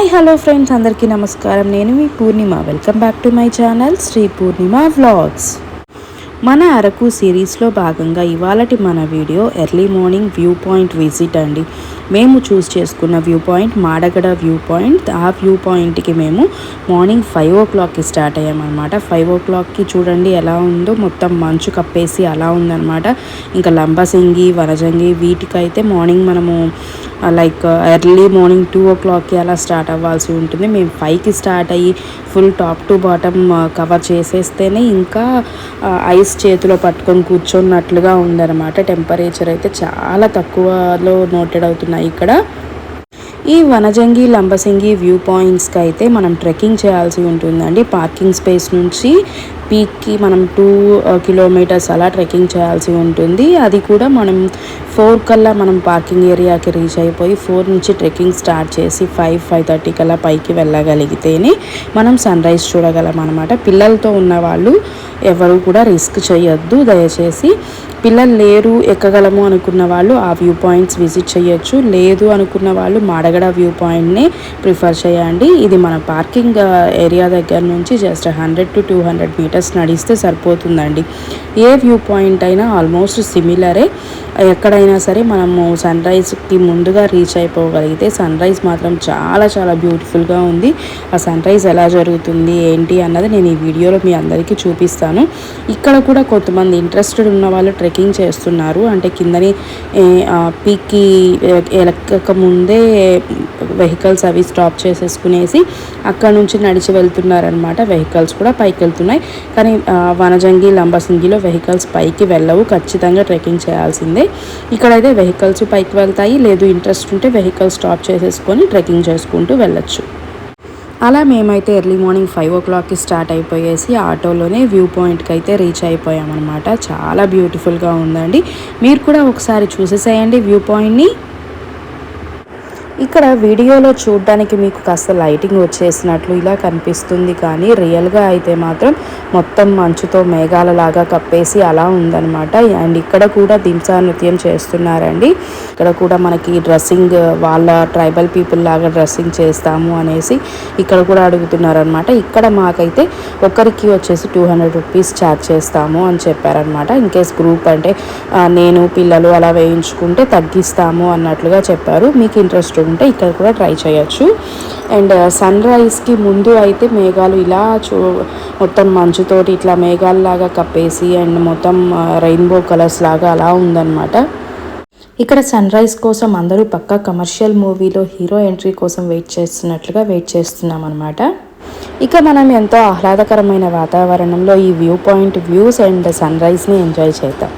Hi hello friends, అందరికీ నమస్కారం. నేను మీ Purnima. Welcome back to my channel Shri Purnima vlogs. మన అరకు సిరీస్లో భాగంగా ఇవాళటి మన video early morning view point visit అండి. మేము చూస్ చేసుకున్న view point Madagada view point. ఆ వ్యూ పాయింట్కి మేము మార్నింగ్ 5 o'clockకి స్టార్ట్ అయ్యామన్నమాట. 5 o'clockకి చూడండి ఎలా ఉందో, మొత్తం మంచు కప్పేసి అలా ఉందన్నమాట. ఇంకా లంబసింగి, వనజంగి వీటికైతే మార్నింగ్ మనము లైక్ ఎర్లీ మార్నింగ్ 2 o'clockకి అలా స్టార్ట్ అవ్వాల్సి ఉంటుంది. మేము 5కి స్టార్ట్ అయ్యి full top to bottom cover చేసేస్తేనే ఇంకా ఐస్ చేతిలో పట్టుకొని కూర్చున్నట్లుగా ఉందన్నమాట. టెంపరేచర్ అయితే చాలా తక్కువలో నోటెడ్ అవుతున్నాయి ఇక్కడ. ఈ వనజంగి, లంబసింగి వ్యూ పాయింట్స్కి అయితే మనం ట్రెక్కింగ్ చేయాల్సి ఉంటుందండి. పార్కింగ్ స్పేస్ నుంచి పీక్కి మనం 2 kilometers అలా ట్రెక్కింగ్ చేయాల్సి ఉంటుంది. అది కూడా మనం 4 కల్లా మనం పార్కింగ్ ఏరియాకి రీచ్ అయిపోయి 4 నుంచి ట్రెక్కింగ్ స్టార్ట్ చేసి 5-5:30 కల్లా పైకి వెళ్ళగలిగితేనే మనం సన్ రైజ్ చూడగలం అనమాట. పిల్లలతో ఉన్న వాళ్ళు ఎవరు కూడా రిస్క్ చేయొద్దు దయచేసి. పిల్లలు లేరు, ఎక్కగలము అనుకున్న వాళ్ళు ఆ వ్యూ పాయింట్స్ విజిట్ చేయొచ్చు. లేదు అనుకున్న వాళ్ళు మాడగడ వ్యూ పాయింట్ని ప్రిఫర్ చేయండి. ఇది మన పార్కింగ్ ఏరియా దగ్గర నుంచి జస్ట్ 100 to 200 meters నడిస్తే సరిపోతుందండి. ఏ వ్యూ పాయింట్ అయినా ఆల్మోస్ట్ సిమిలరే. ఎక్కడైనా సరే మనము సన్ రైజ్కి ముందుగా రీచ్ అయిపోగలిగితే సన్ రైజ్ మాత్రం చాలా చాలా బ్యూటిఫుల్గా ఉంది. ఆ సన్ రైజ్ ఎలా జరుగుతుంది ఏంటి అన్నది నేను ఈ వీడియోలో మీ అందరికీ చూపిస్తాను. ఇక్కడ కూడా కొంతమంది ఇంట్రెస్టెడ్ ఉన్న వాళ్ళు ట్రెక్కింగ్ చేస్తున్నారు. అంటే కిందని పీక్కి ఎక్కక ముందే వెహికల్స్ అవి స్టాప్ చేసేసుకునేసి అక్కడ నుంచి నడిచి వెళ్తున్నారనమాట. వెహికల్స్ కూడా పైకి వెళ్తున్నాయి. కానీ వనజంగి, లంబసింగిలో వెహికల్స్ పైకి వెళ్ళవు, ఖచ్చితంగా ట్రెక్కింగ్ చేయాల్సిందే. ఇక్కడైతే వెహికల్స్ పైకి వెళ్తాయి. లేదు ఇంట్రెస్ట్ ఉంటే వెహికల్స్ స్టాప్ చేసేసుకొని ట్రెక్కింగ్ చేసుకుంటూ వెళ్ళొచ్చు. అలా మేమైతే ఎర్లీ మార్నింగ్ 5 o'clockకి స్టార్ట్ అయిపోయేసి ఆటోలోనే వ్యూ పాయింట్కి అయితే రీచ్ అయిపోయామన్నమాట. చాలా బ్యూటిఫుల్గా ఉందండి. మీరు కూడా ఒకసారి చూసేసేయండి వ్యూ పాయింట్ని. ఇక్కడ వీడియోలో చూడడానికి మీకు కాస్త లైటింగ్ వచ్చేసినట్లు ఇలా కనిపిస్తుంది, కానీ రియల్గా అయితే మాత్రం మొత్తం మంచుతో మేఘాలలాగా కప్పేసి అలా ఉందన్నమాట. అండ్ ఇక్కడ కూడా దింసా నృత్యం చేస్తున్నారండి. ఇక్కడ కూడా మనకి డ్రెస్సింగ్ వాళ్ళ ట్రైబల్ పీపుల్ లాగా డ్రెస్సింగ్ చేస్తాము అనేసి ఇక్కడ కూడా అడుగుతున్నారనమాట. ఇక్కడ మాకైతే ఒకరికి వచ్చేసి 200 rupees ఛార్జ్ చేస్తాము అని చెప్పారనమాట. ఇన్కేస్ గ్రూప్ అంటే నేను పిల్లలు అలా వేయించుకుంటే తగ్గిస్తాము అన్నట్లుగా చెప్పారు. మీకు ఇంట్రెస్ట్ ఉంటే ఇక్కడ కూడా ట్రై చేయొచ్చు. అండ్ సన్ రైజ్కి ముందు అయితే మేఘాలు ఇలా మొత్తం మంచుతోటి ఇట్లా మేఘాలలాగా కప్పేసి అండ్ మొత్తం రెయిన్బో కలర్స్ లాగా అలా ఉందన్నమాట. ఇక్కడ సన్ రైజ్ కోసం అందరూ పక్కా కమర్షియల్ మూవీలో హీరో ఎంట్రీ కోసం వెయిట్ చేస్తున్నాం అనమాట. ఇక మనం ఎంతో ఆహ్లాదకరమైన వాతావరణంలో ఈ వ్యూ పాయింట్ వ్యూస్ అండ్ సన్ రైజ్ని ఎంజాయ్ చేద్దాం.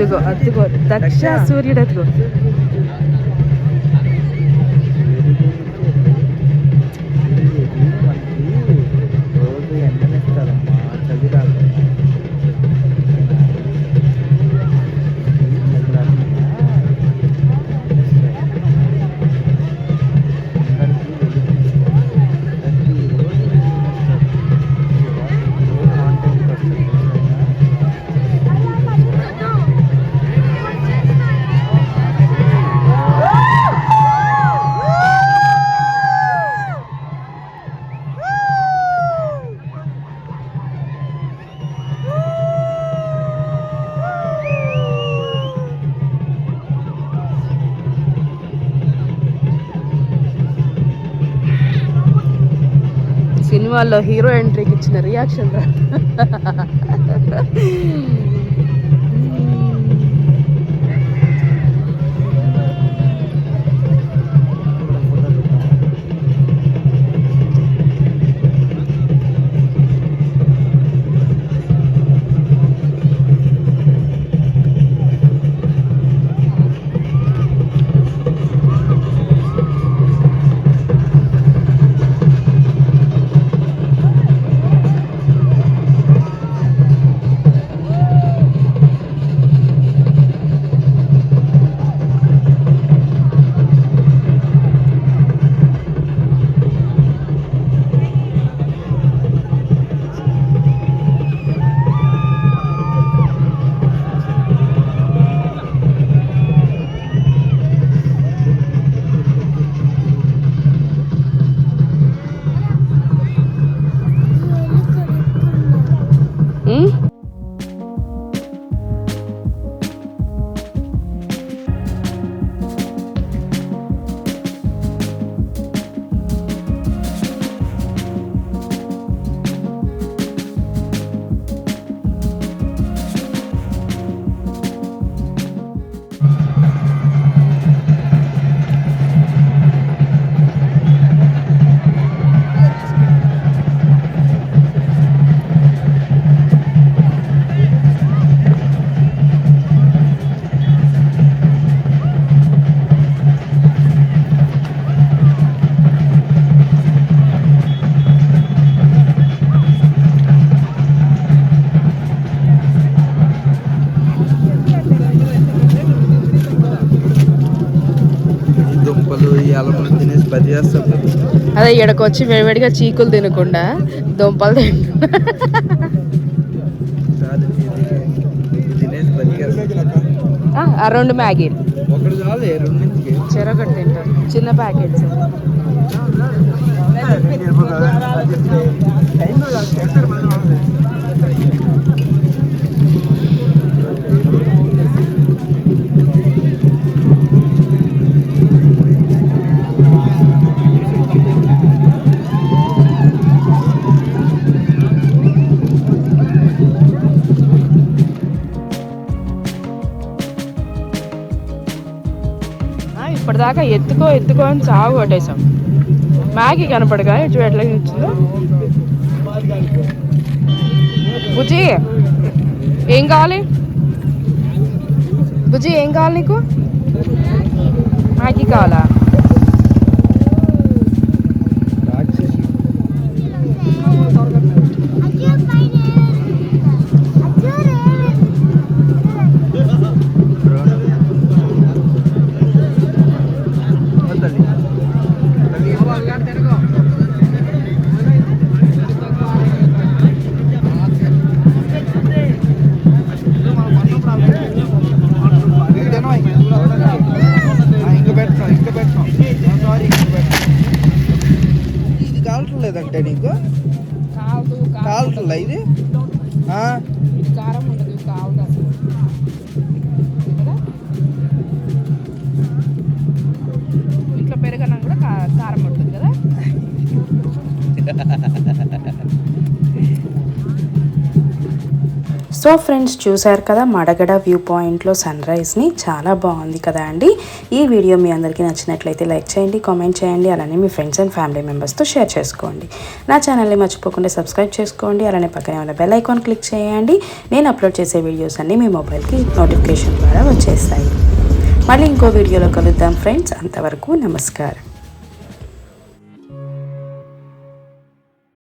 అద్దుగో అద్దుగో దక్ష సూర్యుడు అద్దుగో. రోజు ఎండనిస్తారమ్మా చలి రాకుండా. సినిమాల్లో హీరో ఎంట్రీకి ఇచ్చిన రియాక్షన్ రా. అదే ఇక్కడికి వచ్చి వేడిగా చీకులు తినకుండా దుంపలు ఆ 2 మ్యాగీలు చెరొకటి తింటారు చిన్న ప్యాకెట్స్. ఇప్పటిదాకా ఎత్తుకో అని చావు కొట్టేసాం. మ్యాగీ కనపడగా ఇటు ఎట్లా ఇచ్చిందో. బుజ్జి ఏం కావాలి? బుజ్జి ఏం కావాలి నీకు? మ్యాగీ కావాలా? లేదంటే నీకు కాలుతుందా ఇది? కారం ఉండదు, కావదు అసలు. ఇంట్లో పెరగన్నా కూడా కారం ఉంటుంది కదా. సో ఫ్రెండ్స్, చూసారు కదా మడగడ వ్యూ పాయింట్లో సన్ రైజ్ని. చాలా బాగుంది కదా అండి. ఈ వీడియో మీ అందరికీ నచ్చినట్లయితే లైక్ చేయండి, కామెంట్ చేయండి, అలానే మీ ఫ్రెండ్స్ అండ్ ఫ్యామిలీ మెంబర్స్తో షేర్ చేసుకోండి. నా ఛానల్ని మర్చిపోకుండా సబ్స్క్రైబ్ చేసుకోండి, అలానే పక్కనే ఉన్న బెల్ ఐకాన్ క్లిక్ చేయండి. నేను అప్లోడ్ చేసే వీడియోస్ అన్నీ మీ మొబైల్కి నోటిఫికేషన్ ద్వారా వచ్చేస్తాయి. మళ్ళీ ఇంకో వీడియోలో కలుద్దాం ఫ్రెండ్స్. అంతవరకు నమస్కారం.